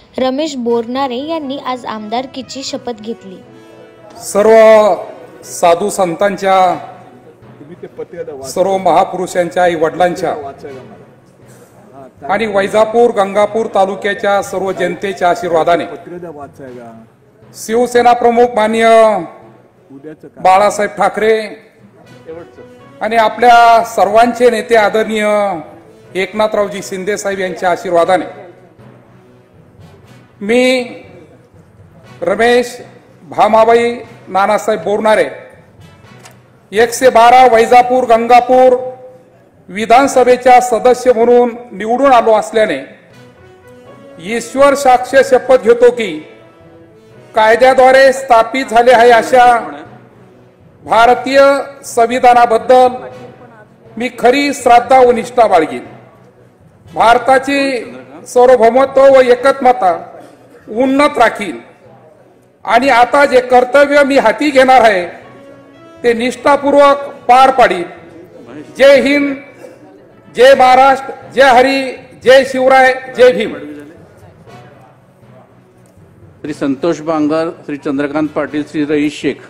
रमेश बोरनारे यांनी आज आमदारकीची शपथ घेतली। सर्व साधू संतांच्या, सर्व महापुरुषांच्या, आई वडिलांच्या आणि वैजापूर गंगापूर तालुक्याच्या सर्व जनतेच्या आशीर्वादाने शिवसेना प्रमुख माननीय बाळासाहेब ठाकरे आणि आपल्या सर्वांचे नेते आदरणीय एकनाथरावजी शिंदे साहेब यांच्या आशीर्वादाने मी रमेश भामाबाई नानासाहेब बोरनारे 112 वैजापूर गंगापूर विधानसभेच्या सदस्य म्हणून निवडून आलो असल्याने ईश्वर साक्ष शपथ घेतो की कायद्याद्वारे स्थापित झाले आहे अशा भारतीय संविधानाबद्दल मी खरी श्रद्धा व निष्ठा बाळगीन। भारताची सार्वभौमत्व व एकत्मता उन्नत राखीन आणि आता जे कर्तव्य मी हाती घेणार आहे ते निष्ठापूर्वक पार पाडीन। जय हिंद, जय महाराष्ट्र, जय हरी, जय शिवराय, जय भीम। श्री संतोष बांगर, श्री चंद्रकांत पाटील, श्री रईस शेख